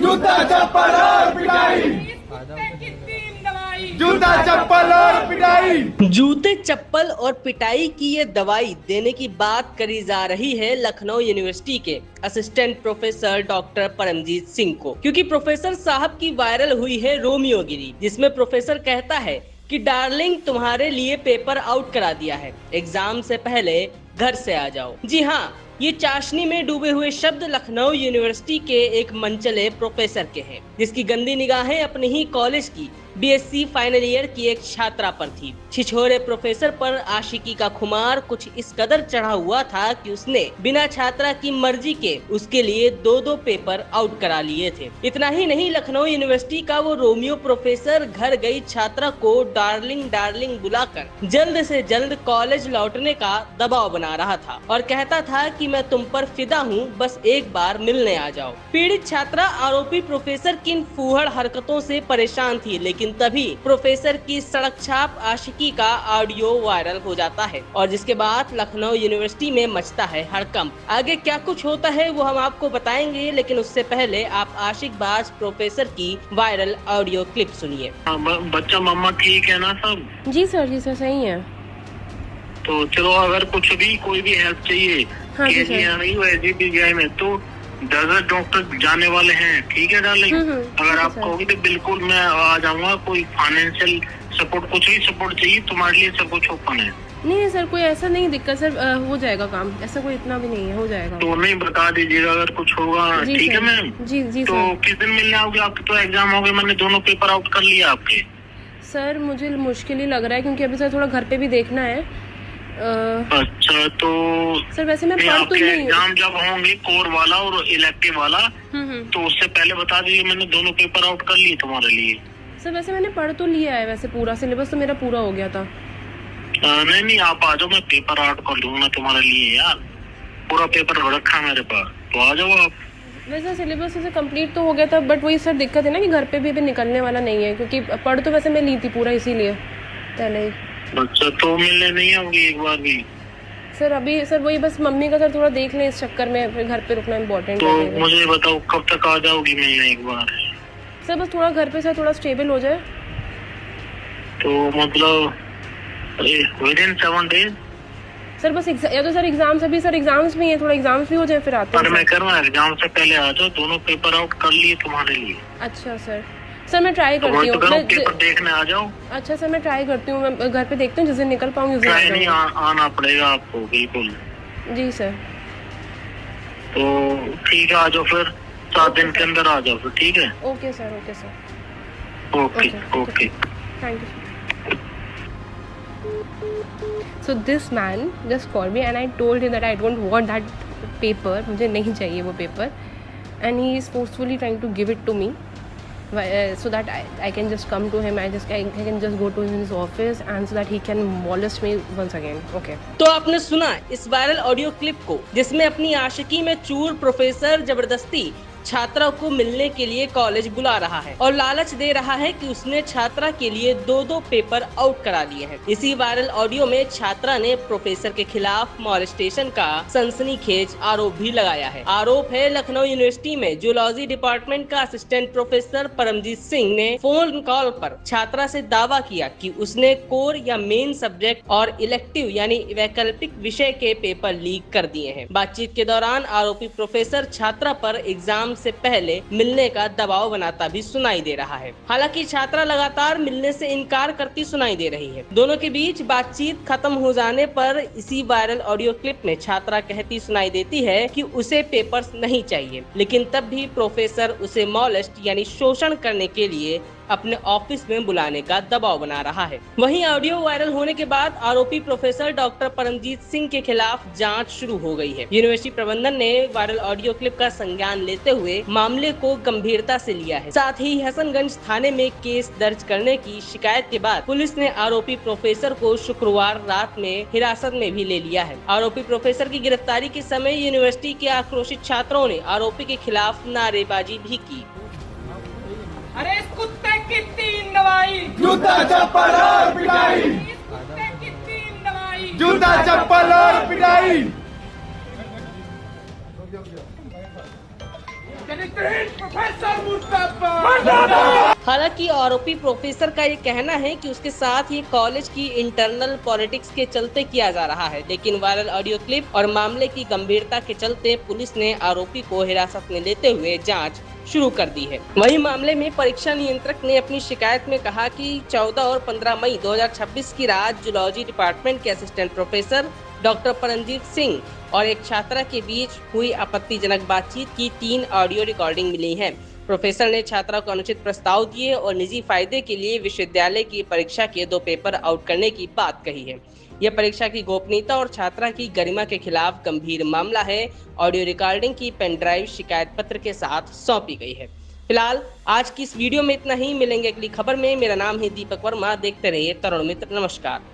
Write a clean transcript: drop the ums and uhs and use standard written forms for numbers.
जूता चप्पल और पिटाई, जूता चप्पल और पिटाई। जूते चप्पल और पिटाई की ये दवाई देने की बात करी जा रही है लखनऊ यूनिवर्सिटी के assistant professor doctor Paramjeet Singh को, क्योंकि प्रोफेसर साहब की वायरल हुई है रोमियोगिरी, जिसमें प्रोफेसर कहता है कि डार्लिंग तुम्हारे लिए पेपर आउट करा दिया है, एग्जाम से पहले घर से आ जाओ। जी हाँ, ये चाशनी में डूबे हुए शब्द लखनऊ यूनिवर्सिटी के एक मनचले प्रोफेसर के हैं, जिसकी गंदी निगाहें अपने ही कॉलेज की बीएससी फाइनल ईयर की एक छात्रा पर थी। छिछोरे प्रोफेसर पर आशिकी का खुमार कुछ इस कदर चढ़ा हुआ था कि उसने बिना छात्रा की मर्जी के उसके लिए 2-2 पेपर आउट करा लिए थे। इतना ही नहीं, लखनऊ यूनिवर्सिटी का वो रोमियो प्रोफेसर घर गई छात्रा को डार्लिंग डार्लिंग बुलाकर जल्द से जल्द कॉलेज लौटने का दबाव बना रहा था और कहता था कि मैं तुम पर फिदा हूँ, बस एक बार मिलने आ जाओ। पीड़ित छात्रा आरोपी प्रोफेसर की इन फूहड़ हरकतों से परेशान थी, लेकिन तभी प्रोफेसर की सड़क छाप आशिकी का ऑडियो वायरल हो जाता है और जिसके बाद लखनऊ यूनिवर्सिटी में मचता है हड़कंप। आगे क्या कुछ होता है वो हम आपको बताएंगे, लेकिन उससे पहले आप आशिकबाज प्रोफेसर की वायरल ऑडियो क्लिप सुनिए। बच्चा मम्मा ठीक है ना सब? जी सर सही है। तो चलो, अगर कुछ भी कोई भी हेल्प चाहिए KGI में तो 10 डॉक्टर जाने वाले हैं, ठीक है डार्लिंग। अगर आप कहोगे तो बिल्कुल मैं आ जाऊंगा। कोई फाइनेंशियल सपोर्ट, कुछ भी सपोर्ट चाहिए तुम्हारे लिए, सब कुछ ओपन है। नहीं सर, कोई ऐसा नहीं दिक्कत सर, हो जाएगा काम, ऐसा कोई इतना भी नहीं है, हो जाएगा। तो नहीं बता दीजिएगा अगर कुछ होगा, ठीक है मैम? जी तो किस दिन मिलने आओगे? आपके तो एग्जाम हो गए, मैंने दोनों पेपर आउट कर लिया आपके। सर मुझे मुश्किल ही लग रहा है, क्योंकि अभी सर थोड़ा घर पे भी देखना है। अच्छा, तो सर वैसे मैं पढ़ तो नहीं। एग्जाम जब होंगे कोर वाला और इलेक्टिव वाला, तो उससे पहले बता दीजिए, मैंने दोनों पेपर आउट कर लिए तुम्हारे लिए। सर वैसे मैंने पढ़ तो लिया है, वैसे पूरा सिलेबस तो मेरा पूरा हो गया था। नहीं आप आ जाओ, मैं पेपर आउट कर दूंगा तुम्हारे लिए यार। पूरा पेपर रखा मेरे पास, तो आ जाओ आप। वैसे सिलेबस से कंप्लीट तो हो गया था, बट वही सर दिक्कत है ना कि घर पे भी अभी निकलने वाला नहीं है, क्योंकि पढ़ तो वैसे मैं ली थी पूरा, इसीलिए पहले ही। अच्छा, तो मिलने नहीं आऊंगी एक बार भी? सर अभी सर वही बस मम्मी का सर थोड़ा देख लें, इस चक्कर में फिर घर पे रुकना इम्पोर्टेंट तो है। मुझे बताओ कब तक आ जाओगी मिलने एक बार? सर बस थोड़ा घर पे सर थोड़ा स्टेबल हो जाए। तो मतलब विदिन 7 डेज? सर बस या तो सर एग्जाम्स, अभी सर एग्जाम्स भी हैं, थोड़ा एग्जाम्स भी हो जाए फिर आते हैं। पर मैं कर रहा हूँ, एग्जाम से पहले आ जाओ, दोनों पेपर आउट कर लिए तुम्हारे लिए। अच्छा सर मैं ट्राई करती हूँ। तो पेपर देखने आ जाओ। अच्छा सर मैं ट्राई करती हूँ, मैं घर पे देखती हूँ, जिस दिन निकल पाऊंगी उस दिन नहीं आना पड़ेगा आपको, बिल्कुल। जी सर। तो ठीक है, आ जाओ फिर 7 दिन के अंदर आ जाओ फिर, ठीक है? Okay sir. Okay thank you. So this man just called me and I told him that I don't want that paper, मुझे नहीं चाहिए वो paper, and he is forcefully trying to give it to me, so that I can just come to him, I can just go to his office and so that he can molest me once again. Okay. तो आपने सुना इस viral audio clip को, जिसमें अपनी आशिकी में चूर professor जबरदस्ती छात्रा को मिलने के लिए कॉलेज बुला रहा है और लालच दे रहा है कि उसने छात्रा के लिए 2-2 पेपर आउट करा लिए हैं। इसी वायरल ऑडियो में छात्रा ने प्रोफेसर के खिलाफ मॉलेस्टेशन का सनसनीखेज आरोप भी लगाया है। आरोप है लखनऊ यूनिवर्सिटी में जूलॉजी डिपार्टमेंट का असिस्टेंट प्रोफेसर परमजीत सिंह ने फोन कॉल पर छात्रा से दावा किया कि उसने कोर या मेन सब्जेक्ट और इलेक्टिव यानी वैकल्पिक विषय के पेपर लीक कर दिए हैं। बातचीत के दौरान आरोपी प्रोफेसर छात्रा पर एग्जाम से पहले मिलने का दबाव बनाता भी सुनाई दे रहा है। हालांकि छात्रा लगातार मिलने से इनकार करती सुनाई दे रही है। दोनों के बीच बातचीत खत्म हो जाने पर इसी वायरल ऑडियो क्लिप में छात्रा कहती सुनाई देती है कि उसे पेपर्स नहीं चाहिए, लेकिन तब भी प्रोफेसर उसे मॉलेस्ट यानी शोषण करने के लिए अपने ऑफिस में बुलाने का दबाव बना रहा है। वहीं ऑडियो वायरल होने के बाद आरोपी प्रोफेसर डॉक्टर परमजीत सिंह के खिलाफ जांच शुरू हो गई है। यूनिवर्सिटी प्रबंधन ने वायरल ऑडियो क्लिप का संज्ञान लेते हुए मामले को गंभीरता से लिया है। साथ ही हसनगंज थाने में केस दर्ज करने की शिकायत के बाद पुलिस ने आरोपी प्रोफेसर को शुक्रवार रात में हिरासत में भी ले लिया है। आरोपी प्रोफेसर की गिरफ्तारी के समय यूनिवर्सिटी के आक्रोशित छात्रों ने आरोपी के खिलाफ नारेबाजी भी की। अरे इस कुत्ते की 3 दवाई, जूता चप्पल और पिटाई, इस कुत्ते की 3 दवाई, जूता चप्पल और पिटाई। चरित्रहीन प्रोफेसर मुर्दाबाद। हालांकि आरोपी प्रोफेसर का ये कहना है कि उसके साथ ये कॉलेज की इंटरनल पॉलिटिक्स के चलते किया जा रहा है, लेकिन वायरल ऑडियो क्लिप और मामले की गंभीरता के चलते पुलिस ने आरोपी को हिरासत में लेते हुए जांच शुरू कर दी है। वहीं मामले में परीक्षा नियंत्रक ने अपनी शिकायत में कहा कि 14 और 15 मई 2026 की रात जूलॉजी डिपार्टमेंट के assistant professor doctor Paramjeet Singh और एक छात्रा के बीच हुई आपत्तिजनक बातचीत की 3 ऑडियो रिकॉर्डिंग मिली हैं। प्रोफेसर ने छात्रा को अनुचित प्रस्ताव दिए और निजी फायदे के लिए विश्वविद्यालय की परीक्षा के 2 पेपर आउट करने की बात कही है। यह परीक्षा की गोपनीयता और छात्रा की गरिमा के खिलाफ गंभीर मामला है। ऑडियो रिकॉर्डिंग की पेन ड्राइव शिकायत पत्र के साथ सौंपी गई है। फिलहाल आज की इस वीडियो में इतना ही। मिलेंगे अगली खबर में। मेरा नाम है दीपक वर्मा। देखते रहिए तरुण मित्र। नमस्कार।